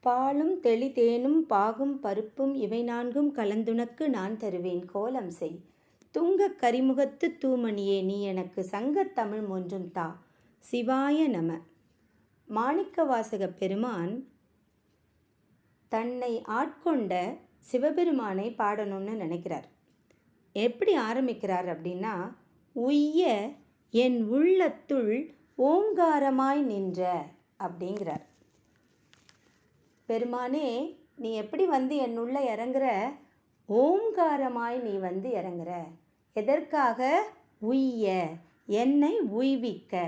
பாலும் தெளிதேனும் பாகும் பருப்பும் இவை நான்கும் கலந்துனக்கு நான் தருவேன் கோலம் செய். துங்கக் கரிமுகத்து தூமணியே நீ எனக்கு சங்கத் தமிழ் ஒன்றும் தா. சிவாய நம. மாணிக்கவாசக பெருமான் தன்னை ஆட்கொண்ட சிவபெருமானை பாடணும்னு நினைக்கிறார். எப்படி ஆரம்பிக்கிறார் அப்படின்னா, உய்ய என் உள்ளத்துள் ஓங்காரமாய் நின்ற அப்படிங்கிறார். பெருமானே, நீ எப்படி வந்து என்னுள்ள இறங்குற? ஓங்காரமாய் நீ வந்து இறங்குற. எதற்காக? உய்ய, என்னை உய்விக்க.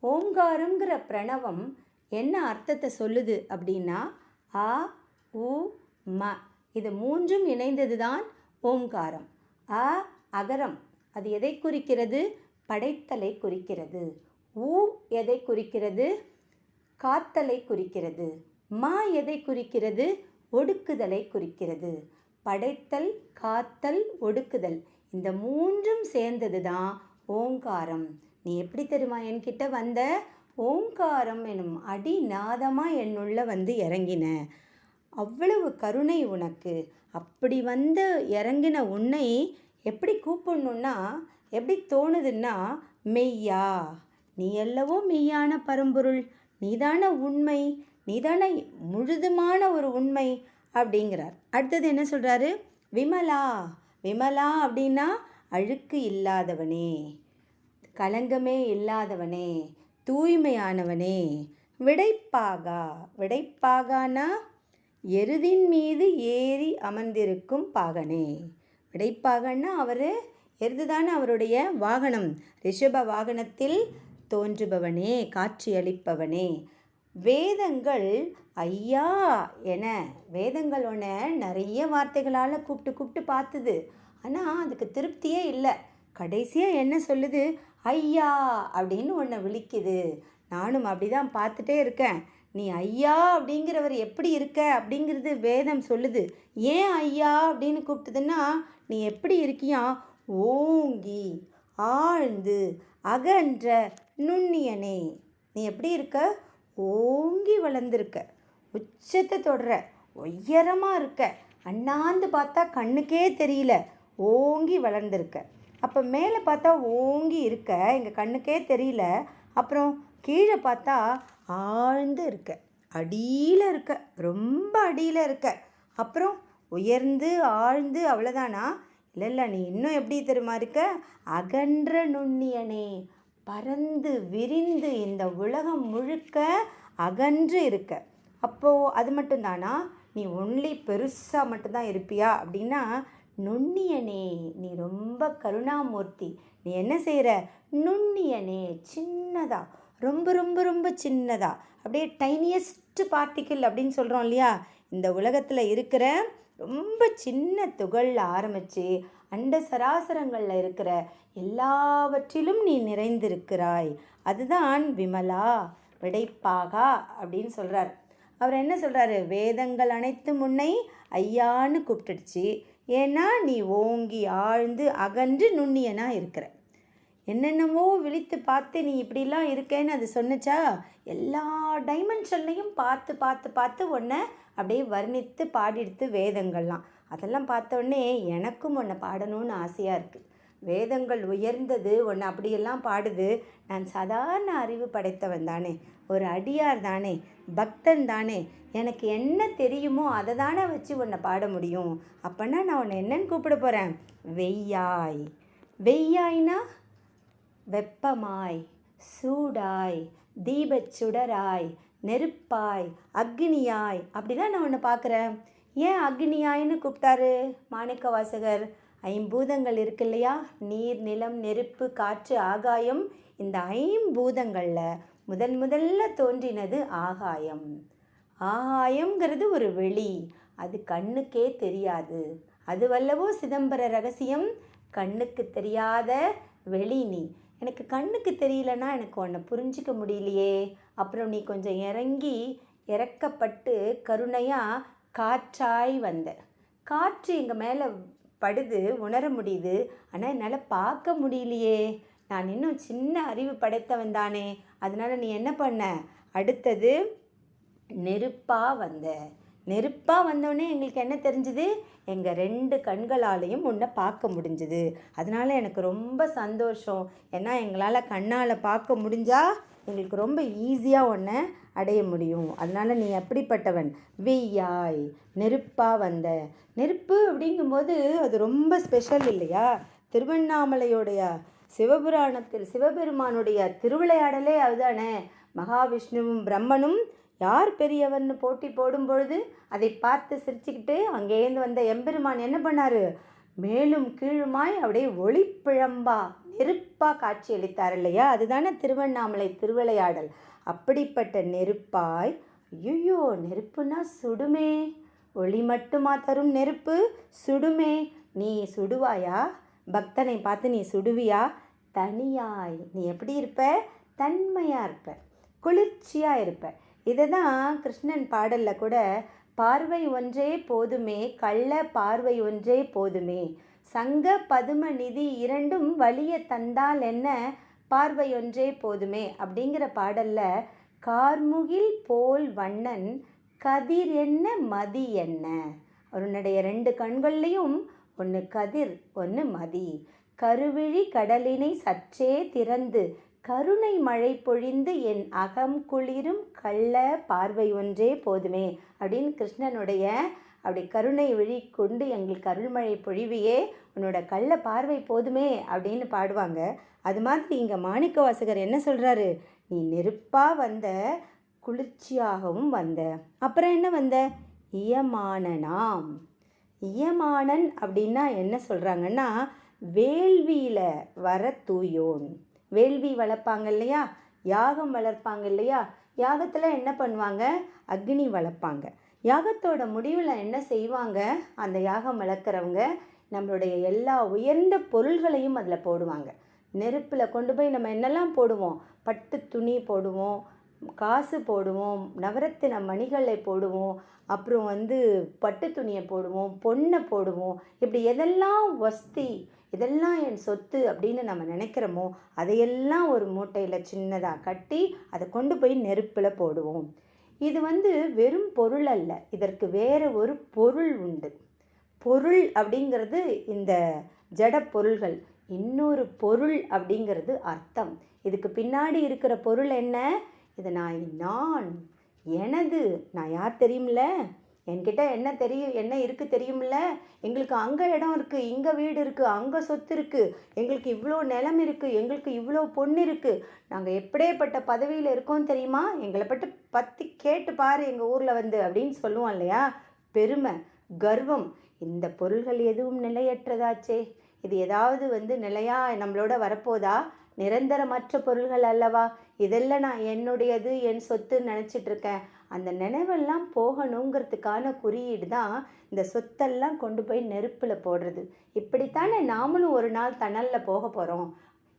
ஓங்காரங்கிற பிரணவம் என்ன அர்த்தத்தை சொல்லுது அப்படின்னா, அ உ ம, இது மூன்றும் இணைந்தது தான் ஓங்காரம். அ அகரம், அது எதை குறிக்கிறது? படைத்தலை குறிக்கிறது. உ எதை குறிக்கிறது? காத்தலை குறிக்கிறது. மா எதை குறிக்கிறது? ஒடுக்குதலை குறிக்கிறது. படைத்தல், காத்தல், ஒடுக்குதல், இந்த மூன்றும் சேர்ந்தது தான் ஓங்காரம். நீ எப்படி தெரியுமா என்கிட்ட வந்த? ஓங்காரம் எனும் அடிநாதமாக என்னுள்ள வந்து இறங்கின. அவ்வளவு கருணை உனக்கு. அப்படி வந்து இறங்கின உன்னை எப்படி கூப்பிடணுன்னா, எப்படி தோணுதுன்னா, மெய்யா, நீ அல்லவோ மெய்யான பரம்பொருள், நீதான உண்மை, நீதான முழுதுமான ஒரு உண்மை அப்படிங்கிறார். அடுத்தது என்ன சொல்கிறாரு? விமலா. விமலா அப்படின்னா அழுக்கு இல்லாதவனே, கலங்கமே இல்லாதவனே, தூய்மையானவனே. விடைப்பாகா. விடைப்பாகானா எருதின் மீது ஏறி அமர்ந்திருக்கும் பாகனே. விடைப்பாகன்னா அவர் எருதுதானே அவருடைய வாகனம். ரிஷப வாகனத்தில் தோன்றுபவனே, காட்சியளிப்பவனே. வேதங்கள் ஐயா என, வேதங்கள் ஒன்று நிறைய வார்த்தைகளால் கூப்பிட்டு பார்த்துது. ஆனால் அதுக்கு திருப்தியே இல்லை. கடைசியாக என்ன சொல்லுது? ஐயா அப்படின்னு ஒன்றை விழிக்குது. நானும் அப்படி தான் பார்த்துட்டே இருக்கேன். நீ ஐயா அப்படிங்கிறவர் எப்படி இருக்க அப்படிங்கிறது வேதம் சொல்லுது. ஏன் ஐயா அப்படின்னு கூப்பிட்டுதுன்னா, நீ எப்படி இருக்கியா? ஓங்கி, ஆழ்ந்து, அகன்ற நுண்ணியனே. நீ எப்படி இருக்க? ஓங்கி வளர்ந்துருக்க, உச்சத்தை தொடுற, உயரமாக இருக்க, அண்ணாந்து பார்த்தா கண்ணுக்கே தெரியல, ஓங்கி வளர்ந்துருக்க. அப்போ மேலே பார்த்தா ஓங்கி இருக்க, எங்கள் கண்ணுக்கே தெரியல. அப்புறம் கீழே பார்த்தா ஆழ்ந்து இருக்க, அடியில் இருக்க, ரொம்ப அடியில் இருக்க. அப்புறம் உயர்ந்து ஆழ்ந்து, அவ்வளோதானா? இல்லை, நீ இன்னும் எப்படி தெரியுமா இருக்க? அகன்ற நுண்ணியனே, பறந்து விரிந்து இந்த உலகம் முழுக்க அகன்று இருக்க. அப்போது அது மட்டும்தானா? நீ ஒன்லி பெருசாக மட்டும்தான் இருப்பியா அப்படின்னா, நுண்ணியனே, நீ ரொம்ப கருணாமூர்த்தி. நீ என்ன செய்கிற? நுண்ணியனே, சின்னதா, ரொம்ப ரொம்ப ரொம்ப சின்னதா, அப்படியே டைனியஸ்ட் பார்ட்டிக்கிள் அப்படின்னு சொல்கிறோம் இல்லையா? இந்த உலகத்தில் இருக்கிற ரொம்ப சின்ன துகளில் ஆரம்பித்து அண்ட சராசரங்களில் இருக்கிற எல்லாவற்றிலும் நீ நிறைந்திருக்கிறாய். அதுதான் விமலா, விடைப்பாகா அப்படின்னு சொல்கிறார். அவர் என்ன சொல்கிறாரு? வேதங்கள் அனைத்தும் உன்னை ஐயான்னு கூப்பிட்டுடுச்சு. ஏன்னா நீ ஓங்கி ஆழ்ந்து அகன்று நுண்ணியனாக இருக்கிற. என்னென்னவோ விழித்து பார்த்து நீ இப்படிலாம் இருக்கேன்னு அது சொன்னிச்சா? எல்லா டைமென்ஷன்லையும் பார்த்து பார்த்து பார்த்து உன்னை அப்படியே வர்ணித்து பாடிடுத்து வேதங்கள்லாம். அதெல்லாம் பார்த்தோடனே எனக்கும் உன்னை பாடணும்னு ஆசையாக இருக்குது. வேதங்கள் உயர்ந்தது, உன்னை அப்படியெல்லாம் பாடுது. நான் சாதாரண அறிவு படைத்தவன் தானே, ஒரு அடியார் தானே, பக்தன் தானே. எனக்கு என்ன தெரியுமோ அதை தானே வச்சு உன்னை பாட முடியும். அப்போனா நான் உன்னை என்னன்னு கூப்பிட போகிறேன்? வெய்யாய். வெய்யாய்னா வெப்பமாய், சூடாய், தீபச்சுடராய், நெருப்பாய், அக்னியாய், அப்படிதான் நான் உன்னை பார்க்குறேன். ஏன் அக்னியாயின்னு கூப்பிட்டாரு மாணிக்கவாசகர்? ஐம்பூதங்கள் இருக்கு இல்லையா? நீர், நிலம், நெருப்பு, காற்று, ஆகாயம். இந்த ஐம்பூதங்களில் முதல்ல தோன்றினது ஆகாயம். ஆகாயங்கிறது ஒரு வெளி, அது கண்ணுக்கே தெரியாது. அது வல்லவோ சிதம்பர ரகசியம். கண்ணுக்கு தெரியாத வெளி நீ. எனக்கு கண்ணுக்கு தெரியலன்னா எனக்கு உன்னை புரிஞ்சிக்க முடியலையே. அப்புறம் நீ கொஞ்சம் இறக்கப்பட்டு கருணையாக காற்றாய் வந்த. காற்று எங்கள் மேலே படுது, உணர முடியுது. ஆனால் என்னால் பார்க்க முடியலையே. நான் இன்னும் சின்ன அறிவு படைத்தவன் தானே. அதனால் நீ என்ன பண்ண? அடுத்தது நெருப்பாக வந்த. நெருப்பாக வந்தோடனே எங்களுக்கு என்ன தெரிஞ்சுது? எங்கள் 2 கண்களாலையும் உன்னை பார்க்க முடிஞ்சுது. அதனால் எனக்கு ரொம்ப சந்தோஷம். ஏன்னா எங்களால் கண்ணால் பார்க்க முடிஞ்சால் எங்களுக்கு ரொம்ப ஈஸியாக உன்னை அடைய முடியும். அதனால் நீ எப்படிப்பட்டவன்? வெய்யாய், நெருப்பாக வந்த. நெருப்பு அப்படிங்கும்போது அது ரொம்ப ஸ்பெஷல் இல்லையா? திருவண்ணாமலையோடைய சிவபுராணத்தில் சிவபெருமானுடைய திருவிளையாடலே அதுதானே. மகாவிஷ்ணுவும் பிரம்மனும் யார் பெரியவர்னு போட்டி போடும் பொழுது அதை பார்த்து சிரிச்சுக்கிட்டு அங்கேருந்து வந்த எம்பெருமான் என்ன பண்ணார்? மேலும் கீழுமாய் அப்படியே ஒளிப்பிழம்பா நெருப்பாக காட்சி அளித்தார் இல்லையா? அதுதானே திருவண்ணாமலை திருவிளையாடல். அப்படிப்பட்ட நெருப்பாய், ஐயோ நெருப்புனா சுடுமே, ஒளி மட்டுமா தரும் நெருப்பு? சுடுமே. நீ சுடுவாயா? பக்தனை பார்த்து நீ சுடுவியா? தனியாய் நீ எப்படி இருப்ப? தன்மையாக இருப்ப, குளிர்ச்சியாக இருப்ப. இதை தான் கிருஷ்ணன் பாடலில் கூட, பார்வை ஒன்றே போதுமே, கள்ள பார்வை ஒன்றே போதுமே, சங்க பதும நிதி இரண்டும் வலிய தந்தால் என்ன, பார்வை ஒன்றே போதுமே அப்படிங்கிற பாடலில், கார்முகில் போல் வண்ணன் கதிர் என்ன மதி என்ன. அவனுடைய 2 கண்கள்லையும் ஒன்று கதிர், ஒன்று மதி. கருவிழி கடலினை சற்றே திறந்து கருணை மழை பொழிந்து என் அகம் குளிரும் கள்ள பார்வை ஒன்றே போதுமே அப்படின்னு கிருஷ்ணனுடைய அப்படி கருணை விழி கொண்டு எங்களுக்கு அருள்மழை பொழிவையே, உன்னோட கள்ள பார்வை போதுமே அப்படின்னு பாடுவாங்க. அது மாதிரி இங்கே மாணிக்க வாசகர் என்ன சொல்கிறாரு? நீ நெருப்பாக வந்த, குளிர்ச்சியாகவும் வந்த. அப்புறம் என்ன வந்த? இயமானனாம். இயமானன் அப்படின்னா என்ன சொல்கிறாங்கன்னா, வேள்வியில் வர தூயோன். வேள்வி வளர்ப்பாங்க இல்லையா? யாகம் வளர்ப்பாங்க இல்லையா? யாகத்தில் என்ன பண்ணுவாங்க? அக்னி வளர்ப்பாங்க. யாகத்தோட முடிவில் என்ன செய்வாங்க? அந்த யாகம் வளர்க்குறவங்க நம்மளுடைய எல்லா உயர்ந்த பொருள்களையும் அதில் போடுவாங்க. நெருப்பில் கொண்டு போய் நம்ம என்னெல்லாம் போடுவோம்? பட்டு துணி போடுவோம், காசு போடுவோம், நவரத்தின மணிகளை போடுவோம், அப்புறம் பட்டு துணியை போடுவோம், பொண்ணை போடுவோம். இப்படி எதெல்லாம் வஸ்தி, இதெல்லாம் என் சொத்து அப்படின்னு நம்ம நினைக்கிறோமோ அதையெல்லாம் ஒரு மூட்டையில் சின்னதாக கட்டி அதை கொண்டு போய் நெருப்பில் போடுவோம். இது வெறும் பொருள் அல்ல, இதற்கு வேறு ஒரு பொருள் உண்டு. பொருள் அப்படிங்கிறது இந்த ஜட பொருள்கள். இன்னொரு பொருள் அப்படிங்கிறது அர்த்தம். இதுக்கு பின்னாடி இருக்கிற பொருள் என்ன? இது நான் எனது. நான் யார் தெரியுமில்ல? என்கிட்ட என்ன தெரியும், என்ன இருக்குது தெரியுமில்ல? எங்களுக்கு அங்கே இடம் இருக்குது, இங்கே வீடு இருக்குது, அங்கே சொத்து இருக்குது, எங்களுக்கு இவ்வளோ நிலம் இருக்குது, எங்களுக்கு இவ்வளோ பொண்ணு இருக்குது, நாங்கள் எப்படியேப்பட்ட பதவியில் இருக்கோம் தெரியுமா? எங்களை பற்றி கேட்டு பாரு எங்கள் ஊரில் அப்படின்னு சொல்லுவோம் இல்லையா? பெருமை, கர்வம். இந்த பொருள்கள் எதுவும் நிலையற்றதாச்சே. இது ஏதாவது நிலையாக நம்மளோட வரப்போதா? நிரந்தரமற்ற பொருள்கள் அல்லவா? இதெல்லாம் நான் என்னுடையது, என் சொத்துன்னு நினச்சிட்ருக்கேன். அந்த நினைவெல்லாம் போகணுங்கிறதுக்கான குறியீடு தான் இந்த சொத்தெல்லாம் கொண்டு போய் நெருப்பில் போடுறது. இப்படித்தானே நாமளும் ஒரு நாள் தணலில் போக போகிறோம்.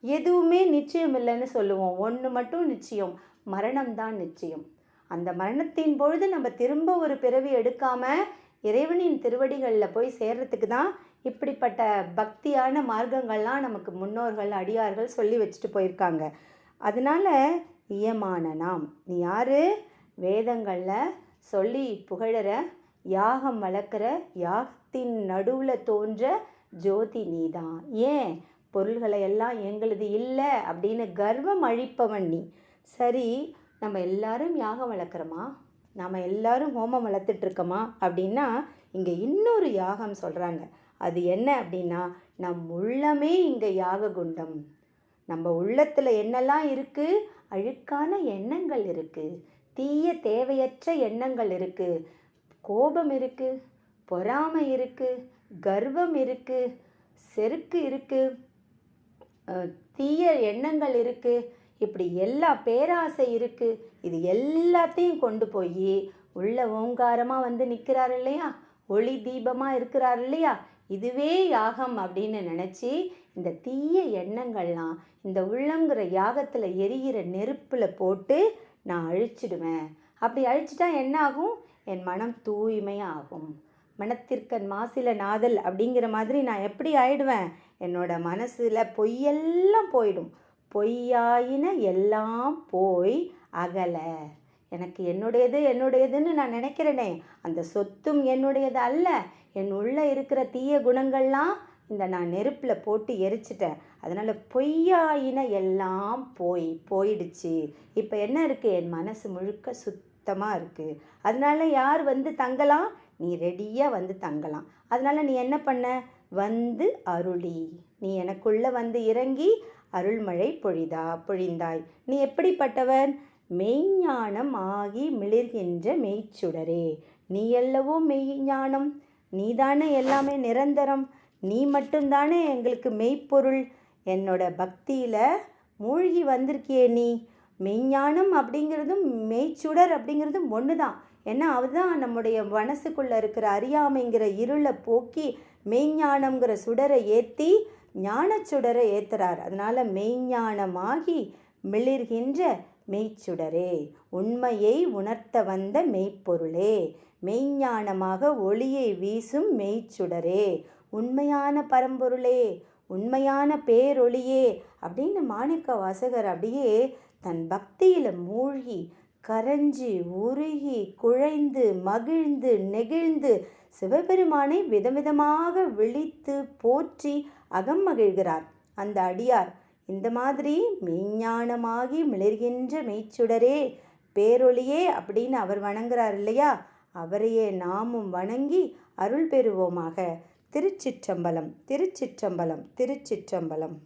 எதுவுமே நிச்சயம் இல்லைன்னு சொல்லுவோம். ஒன்று மட்டும் நிச்சயம், மரணம்தான் நிச்சயம். அந்த மரணத்தின் பொழுது நம்ம திரும்ப ஒரு பிறவி எடுக்காமல் இறைவனின் திருவடிகளில் போய் சேர்றதுக்கு தான் இப்படிப்பட்ட பக்தியான மார்க்கங்கள்லாம் நமக்கு முன்னோர்கள் அடியார்கள் சொல்லி வச்சுட்டு போயிருக்காங்க. அதனால் இயமான நாம், நீ யார்? வேதங்களில் சொல்லி புகழற, யாகம் வளர்க்குற, யாகத்தின் நடுவில் தோன்ற ஜோதி நீதான். ஏன்? பொருள்களை எல்லாம் எங்களுது இல்லை அப்படின்னு கர்வம் அழிப்பவன் நீ. சரி, நம்ம எல்லாரும் யாகம் வளர்க்குறோமா? நாம் எல்லாரும் ஹோமம் வளர்த்துட்ருக்கோமா அப்படின்னா, இங்கே இன்னொரு யாகம் சொல்கிறாங்க. அது என்ன அப்படின்னா, நம் உள்ளமே இங்கே யாக குண்டம். நம்ம உள்ளத்தில் என்னெல்லாம் இருக்குது? அழுக்கான எண்ணங்கள் இருக்குது, தீய தேவையற்ற எண்ணங்கள் இருக்குது, கோபம் இருக்குது, பொறாமை இருக்குது, கர்வம் இருக்குது, செருக்கு இருக்குது, தீய எண்ணங்கள் இருக்குது, இப்படி எல்லா பேராசை இருக்குது. இது எல்லாத்தையும் கொண்டு போய் உள்ள ஓங்காரமாக நிற்கிறார் இல்லையா? ஒளி தீபமாக இருக்கிறார் இல்லையா? இதுவே யாகம் அப்படின்னு நினச்சி இந்த தீய எண்ணங்கள்லாம் இந்த உள்ளங்கிற யாகத்தில் எரிகிற நெருப்பில் போட்டு நான் அழிச்சிடுவேன். அப்படி அழிச்சிட்டா என்ன ஆகும்? என் மனம் தூய்மையாகும். மனத்திற்கண் மாசில நாதல் அப்படிங்கிற மாதிரி நான் எப்படி ஆயிடுவேன்? என்னோட மனசில் பொய்யெல்லாம் போயிடும். பொய்யாயின எல்லாம் போய் அகல. எனக்கு என்னுடையது என்னுடையதுன்னு நான் நினைக்கிறேனே, அந்த சொத்தும் என்னுடையது அல்ல. என் உள்ளே இருக்கிற தீய குணங்கள்லாம் நான் நெருப்பில் போட்டு எரிச்சிட்டேன். அதனால் பொய்யாயின எல்லாம் போயிடுச்சு. இப்போ என்ன இருக்குது? என் மனசு முழுக்க சுத்தமாக இருக்குது. அதனால யார் வந்து தங்கலாம்? நீ ரெடியாக வந்து தங்கலாம். அதனால் நீ என்ன பண்ண? வந்து அருளி, நீ எனக்குள்ளே வந்து இறங்கி அருள்மழை பொழிந்தாய். நீ எப்படிப்பட்டவன்? மெய்ஞானம் ஆகி மிளிர்கின்ற மெய்ச்சுடரே. நீ அல்லவோ மெய்ஞானம், நீதானே எல்லாமே நிரந்தரம், நீ மட்டும்தானே எங்களுக்கு மெய்ப்பொருள். என்னோட பக்தியில் மூழ்கி வந்திருக்கியே நீ. மெய்ஞானம் அப்படிங்கிறதும் மெய்ச்சுடர் அப்படிங்கிறதும் ஒன்று தான். ஏன்னா அதுதான் நம்முடைய மனசுக்குள்ளே இருக்கிற அறியாமைங்கிற இருளை போக்கி மெய்ஞானம்ங்கிற சுடரை ஏற்றி ஞானச்சுடரை ஏற்றுறார். அதனால் மெய்ஞானமாகி மிளிர்கின்ற மெய்ச்சுடரே, உண்மையை உணர்த்த வந்த மெய்ப்பொருளே, மெய்ஞானமாக ஒளியை வீசும் மெய்ச்சுடரே, உண்மையான பரம்பொருளே, உண்மையான பேரொளியே அப்படின்னு மாணிக்க வாசகர் அப்படியே தன் பக்தியில் மூழ்கி கரைஞ்சி உருகி குழைந்து மகிழ்ந்து நெகிழ்ந்து சிவபெருமானை விதவிதமாக விழித்து போற்றி அகம் மகிழ்கிறார் அந்த அடியார். இந்த மாதிரி மெய்ஞானமாகி மிளிர்கின்ற மெய்ச்சுடரே, பேரொளியே அப்படின்னு அவர் வணங்குறார் இல்லையா? அவரையே நாமும் வணங்கி அருள் பெறுவோமாக. திருச்சிற்றம்பலம், திருச்சிற்றம்பலம், திருச்சிற்றம்பலம்.